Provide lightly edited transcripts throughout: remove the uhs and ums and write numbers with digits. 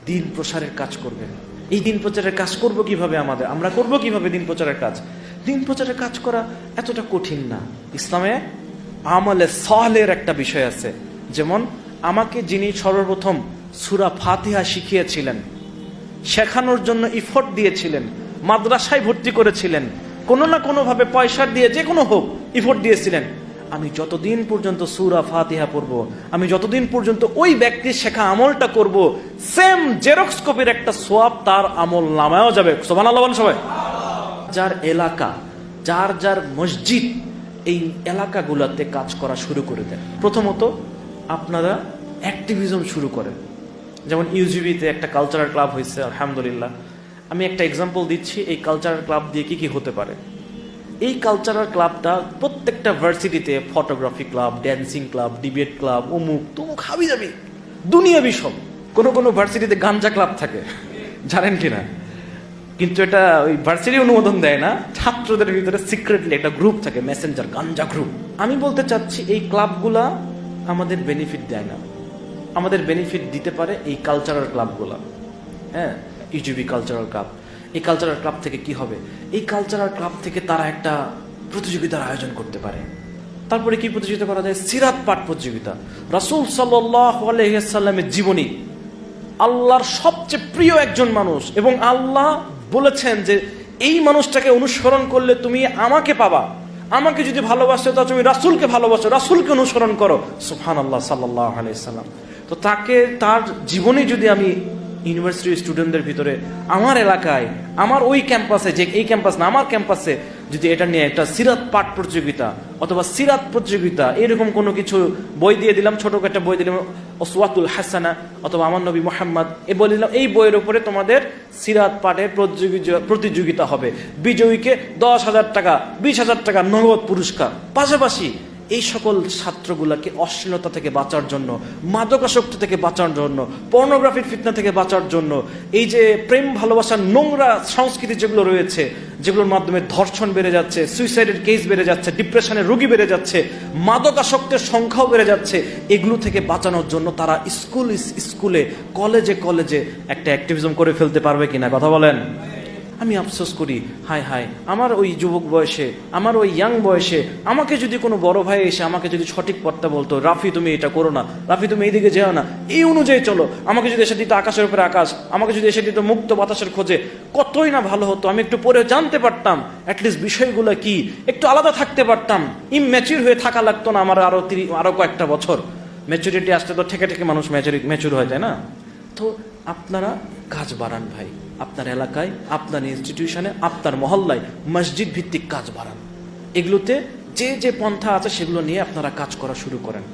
দিন প্রসারের কাজ করবেন। এই দিন প্রচারের কাজ করব কিভাবে? আমরা করব কিভাবে দিন প্রচারের কাজ? দিন প্রচারের কাজ করা এতটা কঠিন না। ইসলামে আমলে সালের একটা বিষয় আছে। যেমন আমাকে যিনি সর্বপ্রথম সূরা ফাতিহা শিখিয়েছিলেন, শেখানোর জন্য ইফোর্ট দিয়েছিলেন, মাদ্রাসায় ভর্তি করেছিলেন, কোনো না কোনো ভাবে পয়সা দিয়ে যে কোনো হোক ইফোর্ট দিয়েছিলেন, আমি যতদিন পর্যন্ত সূরা ফাতিহা পড়ব, আমি যতদিন পর্যন্ত ওই ব্যক্তির শেখা আমলটা করব, সেম জেরক্স কপির একটা সোয়াব তার আমল নামায়ও যাবে। সুবহানাল্লাহ বলেন সবাই। যার এলাকা, যার যার মসজিদ, এই এলাকাগুলোতে কাজ করা শুরু করে দেন। প্রথমত আপনারা অ্যাক্টিভিজম শুরু করেন। যেমন ইউজিবিতে একটা কালচারাল ক্লাব হয়েছে, আলহামদুলিল্লাহ। আমি একটা এক্সাম্পল দিচ্ছি এই কালচারাল ক্লাব দিয়ে কি কি হতে পারে। এই কালচারাল ক্লাবটা প্রত্যেকটা ভার্সিটিতে photography club, dancing club, debate club, অমুক তমুক হাবি যাবি দুনিয়াবি সব। কোনো কোনো ভার্সিটিতে গাঞ্জা ক্লাব থাকে, জানেন কিনা? কিন্তু এটা ওই ভার্সিটি অনুমোদন দেয় না, ছাত্রদের ভিতরে সিক্রেটলি একটা গ্রুপ থাকে, মেসেঞ্জার গাঞ্জা গ্রুপ। আমি বলতে চাচ্ছি এই ক্লাবগুলা আমাদের বেনিফিট দেয় না, আমাদের বেনিফিট দিতে পারে এই কালচারাল ক্লাবগুলা। হ্যাঁ, ইউজিবি কালচারাল ক্লাব। এই কালচারাল ক্লাব থেকে কি হবে? এই কালচারাল ক্লাব থেকে তারা একটা প্রতিযোগিতার আয়োজন করতে পারে। তারপরে কি প্রতিযোগিতা করা যায়? সিরাত পাঠ প্রতিযোগিতা। রাসূল সাল্লাল্লাহু আলাইহি ওয়াসাল্লামের জীবনী, আল্লাহর সবচেয়ে প্রিয় একজন মানুষ, এবং আল্লাহ বলেছেন যে এই মানুষটাকে অনুসরণ করলে তুমি আমাকে পাবা। আমাকে যদি ভালোবাসো তো তুমি রাসূলকে ভালোবাসো, রাসূলকে অনুসরণ করো। সুবহানাল্লাহ সাল্লাল্লাহু আলাইহি ওয়াসাল্লাম। তো তাকে, তার জীবনী যদি আমি ইউনিভার্সিটির স্টুডেন্টদের ভিতরে, আমার এলাকায়, আমার ওই ক্যাম্পাসে, যে এই ক্যাম্পাস না আমার ক্যাম্পাসে, যদি এটা নিয়ে একটা সিরাত পাঠ প্রতিযোগিতা অথবা সিরাত প্রতিযোগিতা এরকম কোনো কিছু বই দিয়ে দিলাম, ছোট একটা বই দিলাম, উসওয়াতুল হাসানা অথবা আমার নবী মুহাম্মদ, এ বই দিলাম, এই বইয়ের উপরে তোমাদের সিরাত পাঠের প্রতিযোগিতা হবে, বিজয়ীকে 10,000 টাকা, 20,000 টাকা নগদ পুরস্কার। পাশাপাশি এই সকল ছাত্রগুলাকে অশ্লীলতা থেকে বাঁচার জন্য, মাদকাসক্তি থেকে বাঁচার জন্য, পর্নোগ্রাফির ফিতনা থেকে বাঁচার জন্য, এই যে প্রেম ভালোবাসার নোংরা সংস্কৃতি যেগুলো রয়েছে, যেগুলোর মাধ্যমে ধর্ষণ বেড়ে যাচ্ছে, সুইসাইডের কেস বেড়ে যাচ্ছে, ডিপ্রেশনের রোগী বেড়ে যাচ্ছে, মাদকাসক্তের সংখ্যাও বেড়ে যাচ্ছে, এগুলো থেকে বাঁচানোর জন্য তারা স্কুলে কলেজে কলেজে একটা অ্যাক্টিভিজম করে ফেলতে পারবে কিনা? কথা বলেন। আমি আফসোস করি, হায় হায়, আমার ওই যুবক বয়সে, আমার ওই ইয়াং বয়সে আমাকে যদি কোনো বড় ভাই এসে আমাকে যদি সঠিক পথটা বলতো, রাফি তুমি এটা করো না, রাফি তুমি এইদিকে যেও না, এই অনুযায়ী চলো, আমাকে যদি এসে দিত আকাশের উপরে আকাশ, আমাকে যদি এসে দিত মুক্ত বাতাসের খোঁজে, কতই না ভালো হতো। আমি একটু পরে জানতে পারতাম অ্যাটলিস্ট বিষয়গুলো কি, একটু আলাদা থাকতে পারতাম, ইমম্যাচিউর হয়ে থাকা লাগতো না আমার আরো কয়েকটা বছর। ম্যাচুরিটি আসতে তো ঠেকে ঠেকে মানুষ ম্যাচুর হয়ে যায় না? তো আপনারা কাজ বাড়ান ভাই, আপনার এলাকায়, আপনার ইনস্টিটিউশনে, আপনার মহল্লায় মসজিদ ভিত্তিক কাজ বাড়ান। এগুলোতে যে যে পন্থা আছে সেগুলো নিয়ে আপনারা কাজ করা শুরু করেন।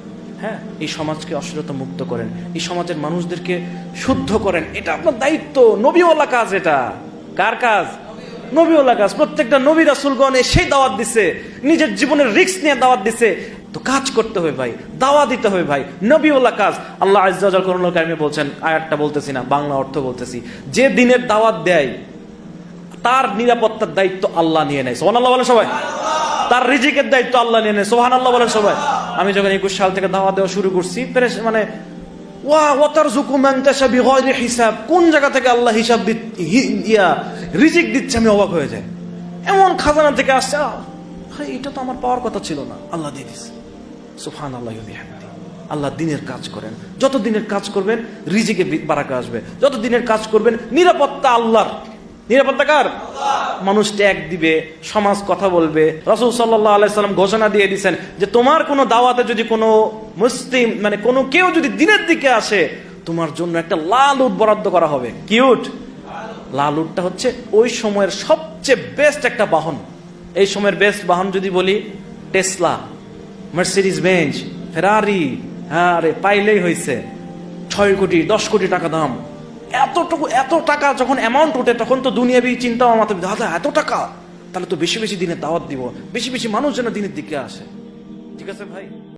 হ্যাঁ, এই সমাজকে অশ্লীলতা মুক্ত করেন, এই সমাজের মানুষদেরকে শুদ্ধ করেন। এটা আপনার দায়িত্ব, নবীওয়ালা কাজ। এটা কার কাজ? নবীওয়ালা কাজ। প্রত্যেকটা নবী রাসূলগণ সেই দাওয়াত দিছে, নিজের জীবনের রিস্ক নিয়ে দাওয়াত দিছে। তো কাজ করতে হবে ভাই, দাওয়া দিতে হবে ভাই, নবীওয়ালা কাজ। আল্লাহ আযজা ওয়া জাল কোরআনুল কারীমে বলছেন, আয়াতটা বলতেছি না, বাংলা অর্থ বলতেছি, যে দিনের দাওয়াত দেয় তার নিরাপত্তার দায়িত্ব আল্লাহ নিয়ে নেয়। সুবহানাল্লাহ বলেন সবাই। তার রিজিকের দায়িত্ব আল্লাহ নিয়ে নেয়। সুবহানাল্লাহ বলেন সবাই। আমি যখন 21 সাল থেকে দাওয়াত দেওয়া শুরু করছি, মানে ওয়া তারযুকু মান তাশা বিগাইরি হিসাব, কোন জায়গা থেকে আল্লাহ হিসাব রিজিক দিচ্ছে আমি অবাক হয়ে যাই। এমন খাজানা থেকে আসছে, ভাই এটা তো আমার পাওয়ার কথা ছিল না, আল্লাহ দিয়ে দিচ্ছে। সুবহানাল্লাহি ওয়া বিহামদিহি। আল্লাহ দিনের কাজ করেন, যত দিনের কাজ করবেন রিজিকে বারাকা আসবে, যত দিনের কাজ করবেন নিরাপত্তা আল্লাহর। নিরাপত্তা কার? মানুষ ট্যাগ দিবে, সমাজ কথা বলবে। রাসূল সাল্লাল্লাহু আলাইহি সাল্লাম ঘোষণা দিয়ে দিয়েছেন যে তোমার কোনো দাওয়াতে যদি কোনো মুসলিম, মানে কোনো কেউ যদি দিনের দিকে আসে, তোমার জন্য একটা লাল উট বরাদ্দ করা হবে। কি উট? লাল উটটা হচ্ছে ওই সময়ের সবচেয়ে বেস্ট একটা বাহন। এই সময়ের বেস্ট বাহন যদি বলি, টেসলা, মার্সিডিজ বেঞ্জ, ফেরারি, হ্যাঁ রে, পাইলেই হয়েছে 6 কোটি 10 কোটি টাকা দাম। এত টাকা যখন অ্যামাউন্ট ওঠে, তখন তো দুনিয়াবি চিন্তা আমার মাথায়, দাদা এত টাকা, তাহলে তো বেশি বেশি দিনের দাওয়াত দিব, বেশি বেশি মানুষ যেন দিনের দিকে আসে। ঠিক আছে ভাই।